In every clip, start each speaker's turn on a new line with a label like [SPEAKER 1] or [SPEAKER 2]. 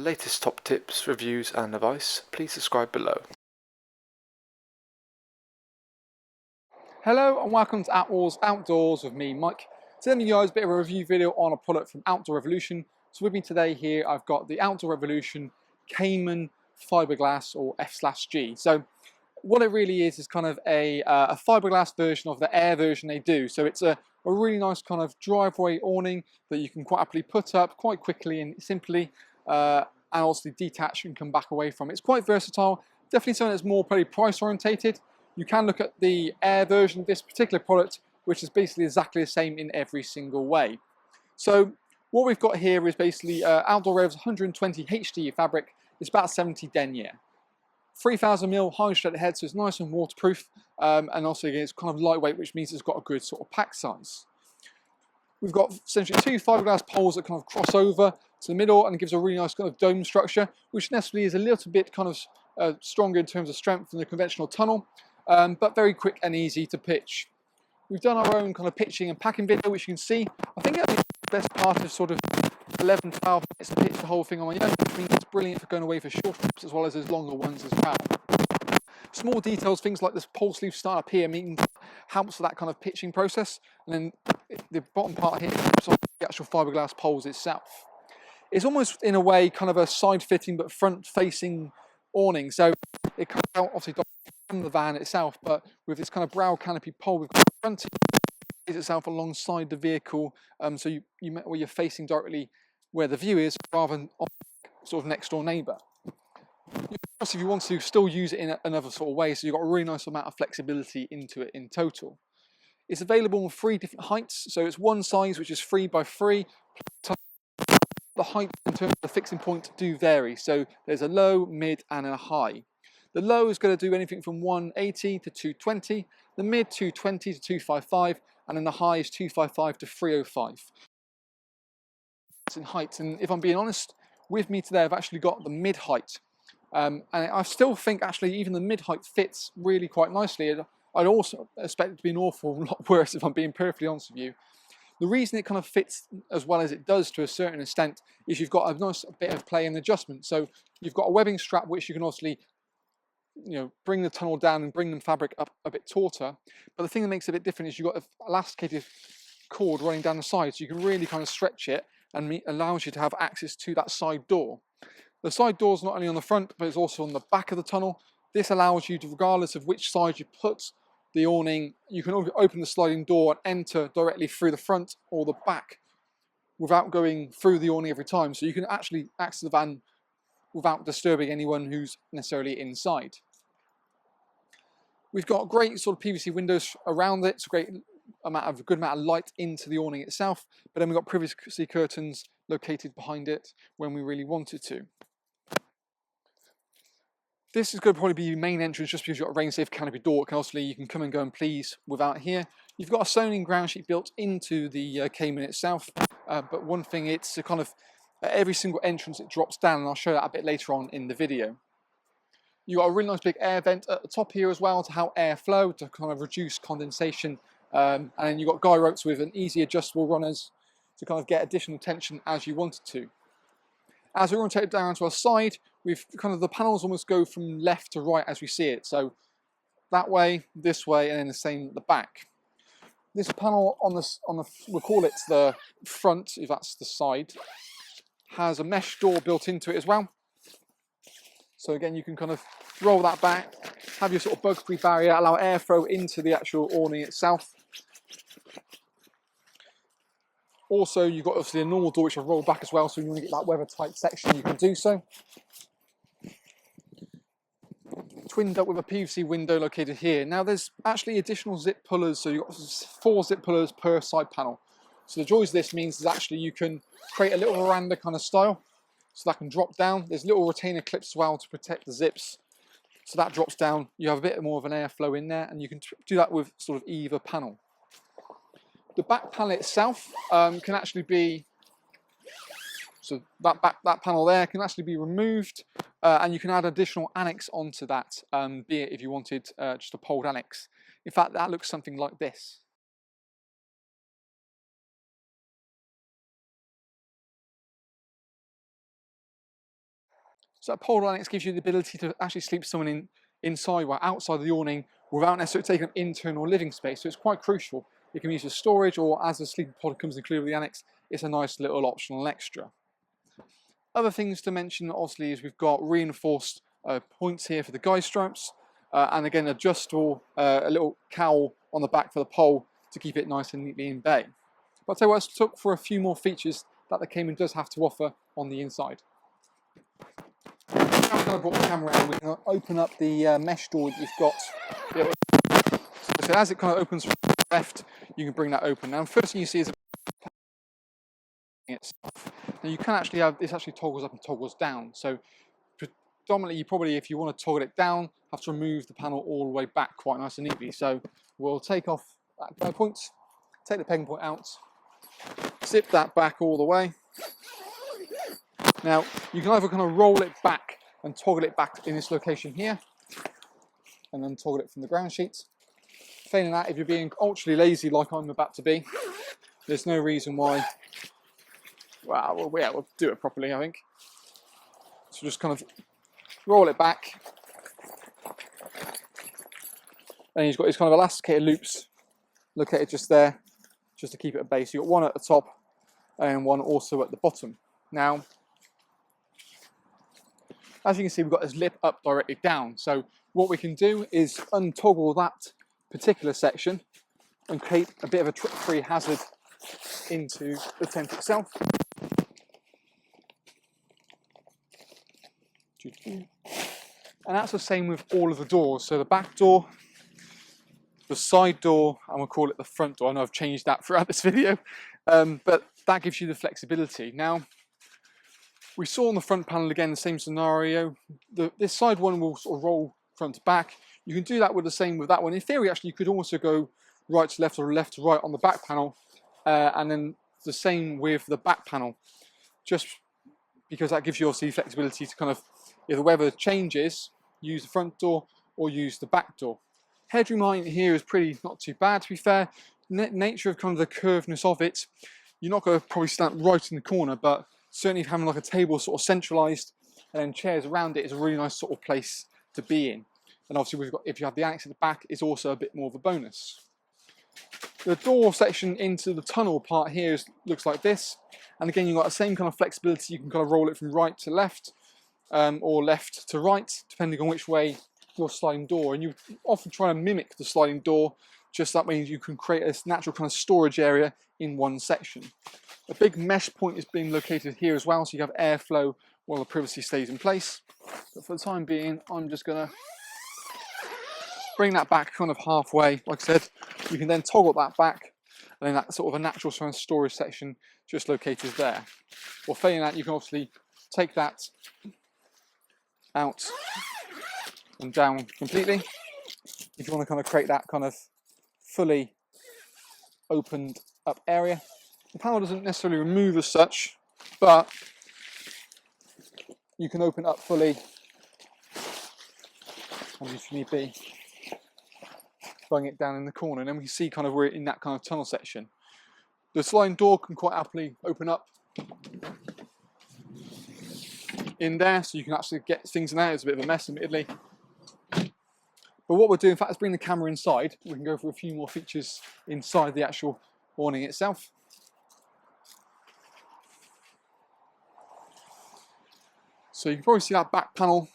[SPEAKER 1] latest top tips, reviews and advice, please subscribe below.
[SPEAKER 2] Hello and welcome to Attwoolls Outdoors with me, Mike. Today I'm guys a bit of a review video on a product from Outdoor Revolution. So with me today here I've got the Outdoor Revolution Cayman fiberglass or F/G. So what it really is kind of a fiberglass version of the air version they do. So it's a really nice kind of driveway awning that you can quite happily put up quite quickly and simply and also detach and come back away from. It's quite versatile, definitely something that's more probably price orientated. You can look at the air version of this particular product, which is basically exactly the same in every single way. So what we've got here is basically Outdoor Rev's 120 HD fabric. It's about 70 denier. 3000mm high straight head, so it's nice and waterproof, and also again it's kind of lightweight, which means it's got a good sort of pack size. We've got essentially two fiberglass poles that kind of cross over to the middle and gives a really nice kind of dome structure, which necessarily is a little bit kind of stronger in terms of strength than the conventional tunnel, but very quick and easy to pitch. We've done our own kind of pitching and packing video, which you can see. I think that's the best part of sort of 11 to 12 minutes to pitch the whole thing on my own, which means it's brilliant for going away for short trips as well as longer ones as well. Small details, things like this pole sleeve start up here means helps with that kind of pitching process, and then the bottom part here helps on the actual fiberglass poles itself. It's almost in a way kind of a side fitting but front facing awning, so it comes out obviously from the van itself, but with this kind of brow canopy pole, we've got the front itself alongside the vehicle, so you're facing directly where the view is rather than on sort of next door neighbour. If you want to still use it in another sort of way, so you've got a really nice amount of flexibility into it in total. It's available in 3 different heights, so it's one size which is 3x3. The height in terms of the fixing point do vary, so there's a low, mid and a high. The low is going to do anything from 180 to 220, the mid 220 to 255, and then the high is 255 to 305. It's in height, and if I'm being honest, with me today I've actually got the mid height. And I still think actually even the mid height fits really quite nicely. I'd also expect it to be an awful lot worse if I'm being perfectly honest with you. The reason it kind of fits as well as it does to a certain extent is you've got a nice bit of play and adjustment. So you've got a webbing strap which you can obviously bring the tunnel down and bring the fabric up a bit tauter. But the thing that makes it a bit different is you've got an elasticated cord running down the side, so you can really kind of stretch it and allows you to have access to that side door. The side door is not only on the front, but it's also on the back of the tunnel. This allows you to, regardless of which side you put the awning, you can open the sliding door and enter directly through the front or the back without going through the awning every time. So you can actually access the van without disturbing anyone who's necessarily inside. We've got great sort of PVC windows around it. It's a good amount of light into the awning itself, but then we've got privacy curtains located behind it when we really wanted to. This is going to probably be your main entrance just because you've got a rain-safe canopy door. Obviously, you can come and go and please without here. You've got a Awning ground sheet built into the Cayman itself, but one thing, it's a kind of at every single entrance it drops down, and I'll show that a bit later on in the video. You've got a really nice big air vent at the top here as well to help airflow, to kind of reduce condensation, and then you've got guy ropes with an easy adjustable runners to kind of get additional tension as you wanted to. As we rotate it down to our side, we've kind of the panels almost go from left to right as we see it. So that way, this way, and then the same at the back. This panel on the we'll call it the front, if that's the side, has a mesh door built into it as well. So again, you can kind of roll that back, have your sort of bug-free barrier, allow airflow into the actual awning itself. Also, you've got obviously a normal door which will roll back as well, so if you want to get that weather-tight section, you can do so. Twinned up with a PVC window located here. Now, there's actually additional zip pullers, so you've got 4 zip pullers per side panel. So the joys of this means is actually you can create a little veranda kind of style, so that can drop down. There's little retainer clips as well to protect the zips, so that drops down. You have a bit more of an airflow in there, and you can do that with sort of either panel. The back panel itself can actually be, so that panel there can actually be removed, and you can add additional annex onto that, be it if you wanted just a poled annex. In fact, that looks something like this. So that polar annex gives you the ability to actually sleep someone inside or outside of the awning without necessarily taking up internal living space. So it's quite crucial. It can be used as storage, or as the sleeping pod comes included with the annex, it's a nice little optional extra. Other things to mention obviously is we've got reinforced points here for the guide straps, and again adjustable a little cowl on the back for the pole to keep it nice and neatly in bay. But I'll tell you what, let's look for a few more features that the Cayman does have to offer on the inside. Now I'm going to brought the camera around, we're going to open up the mesh door that you've got. So as it kind of opens from the left, you can bring that open. Now the first thing you see is itself. Now you can actually have this actually toggles up and toggles down. So predominantly you probably, if you want to toggle it down, have to remove the panel all the way back quite nice and neatly. So we'll take off that guide point, take the pegging point out, zip that back all the way. Now you can either kind of roll it back and toggle it back in this location here, and then toggle it from the ground sheet. Failing that, if you're being ultra lazy like I'm about to be, there's no reason why. Well, yeah, we'll do it properly, I think. So just kind of roll it back, and he's got his kind of elasticated loops located just there, just to keep it at base. You've got one at the top and one also at the bottom. Now, as you can see, we've got this lip up directly down. So what we can do is untoggle that particular section and create a bit of a trip-free hazard into the tent itself. And that's the same with all of the doors. So the back door, the side door, and we'll call it the front door. I know I've changed that throughout this video, but that gives you the flexibility. Now, we saw on the front panel again the same scenario. This side one will sort of roll front to back. You can do that with the same with that one. In theory, actually, you could also go right to left or left to right on the back panel, and then the same with the back panel, just because that gives you obviously flexibility to kind of, if the weather changes, use the front door or use the back door. Headroom line here is pretty not too bad, to be fair. Nature of kind of the curvedness of it, you're not going to probably stand right in the corner, but certainly having like a table sort of centralized and then chairs around it is a really nice sort of place to be in. And obviously we've got, if you have the annex at the back, it's also a bit more of a bonus. The door section into the tunnel part here looks like this, and again you've got the same kind of flexibility. You can kind of roll it from right to left, or left to right, depending on which way your sliding door, and you often try to mimic the sliding door, just that way you can create a natural kind of storage area in one section. A big mesh point is being located here as well, so you have airflow while the privacy stays in place. But for the time being, I'm just going to bring that back kind of halfway. Like I said, you can then toggle that back, and then that's sort of a natural kind of storage section just located there. Well, failing that, you can obviously take that out and down completely if you want to kind of create that kind of fully opened up area. The panel doesn't necessarily remove as such, but you can open up fully, and if need be, bung it down in the corner, and then we can see kind of we're in that kind of tunnel section. The sliding door can quite happily open up in there, so you can actually get things in there. It's a bit of a mess, admittedly. But what we'll do, in fact, is bring the camera inside. We can go through a few more features inside the actual awning itself. So you can probably see that back panel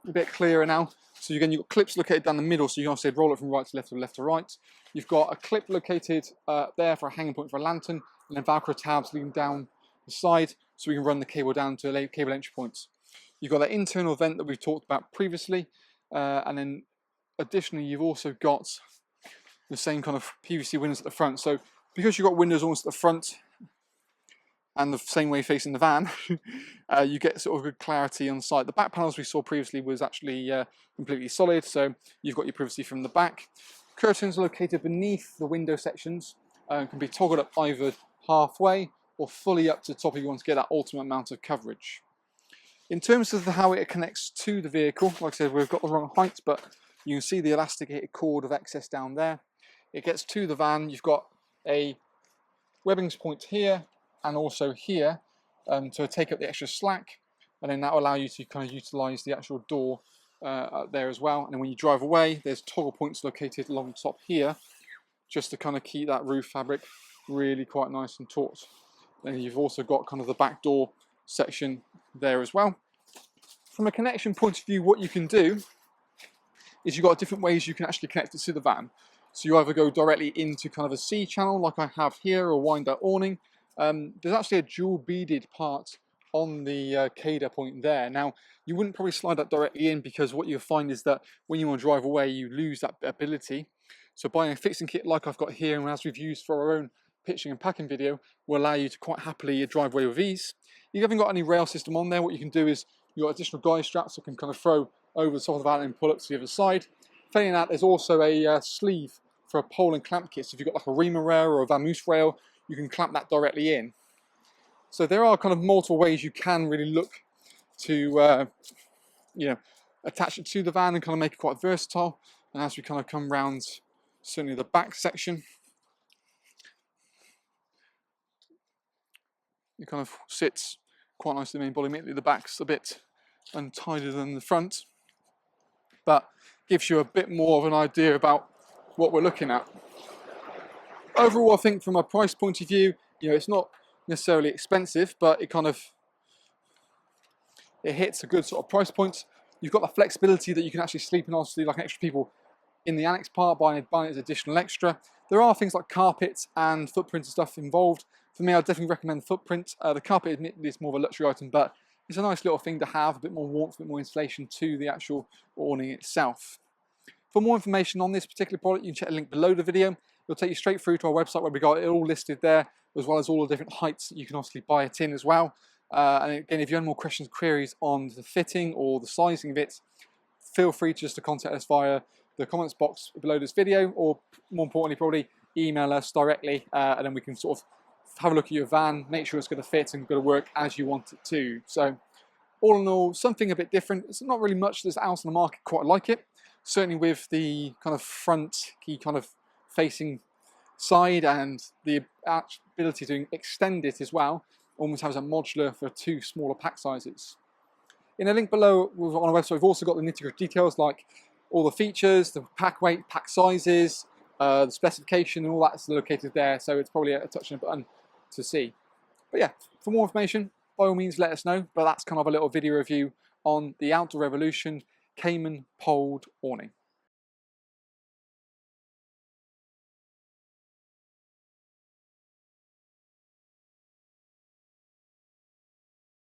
[SPEAKER 2] a bit clearer now. So again, you've got clips located down the middle, so you can obviously roll it from right to left or left to right. You've got a clip located there for a hanging point for a lantern, and then Velcro tabs leading down the side, so we can run the cable down to a cable entry point. You've got that internal vent that we've talked about previously, and then additionally you've also got the same kind of PVC windows at the front. So because you've got windows almost at the front and the same way facing the van, you get sort of good clarity on the side. The back panels we saw previously was actually completely solid, so you've got your privacy from the back. Curtains are located beneath the window sections, can be toggled up either halfway or fully up to the top if you want to get that ultimate amount of coverage. In terms of how it connects to the vehicle, like I said, we've got the wrong height, but you can see the elasticated cord of excess down there. It gets to the van. You've got a webbings point here and also here to take up the extra slack. and then that will allow you to kind of utilize the actual door there as well. And then when you drive away, there's toggle points located along the top here, just to kind of keep that roof fabric really quite nice and taut. And you've also got kind of the back door section there as well. From a connection point of view, what you can do is you've got different ways you can actually connect it to the van. So you either go directly into kind of a C channel like I have here, or wind that awning. There's actually a dual beaded part on the CADA point there. Now, you wouldn't probably slide that directly in, because what you'll find is that when you want to drive away, you lose that ability. So buying a fixing kit like I've got here, and as we've used for our own pitching and packing video, will allow you to quite happily drive away with ease. You haven't got any rail system on there. What you can do is you've got additional guide straps that can kind of throw over the top of the van and pull up to the other side. Failing that, there's also a sleeve for a pole and clamp kit. So if you've got like a Rema rail or a vamoose rail, you can clamp that directly in. So there are kind of multiple ways you can really look to attach it to the van and kind of make it quite versatile. And as we kind of come round, certainly the back section, it kind of sits quite nicely in the main body. Admittedly, the back's a bit untidier than the front, but gives you a bit more of an idea about what we're looking at. Overall, I think from a price point of view, it's not necessarily expensive, but it hits a good sort of price point. You've got the flexibility that you can actually sleep in, obviously, like extra people in the annex part, buying it as additional extra. There are things like carpets and footprints and stuff involved. For me, I'd definitely recommend the footprint. The carpet, admittedly, is more of a luxury item, but it's a nice little thing to have, a bit more warmth, a bit more insulation to the actual awning itself. For more information on this particular product, you can check the link below the video. It'll take you straight through to our website where we got it all listed there, as well as all the different heights that you can obviously buy it in as well. And again, if you have more questions, queries on the fitting or the sizing of it, feel free just to contact us via the comments box below this video, or more importantly, probably email us directly, and then we can sort of have a look at your van, make sure it's going to fit and going to work as you want it to. So all in all, something a bit different. It's not really much that's out on the market quite like it. Certainly with the kind of front key kind of facing side and the ability to extend it as well, almost has a modular for 2 smaller pack sizes. In a link below on our website, we've also got the nitty-gritty details like all the features, the pack weight, pack sizes, the specification, and all that's located there. So it's probably a touch and a button to see. But yeah, for more information, by all means, let us know. But that's kind of a little video review on the Outdoor Revolution Cayman poled awning.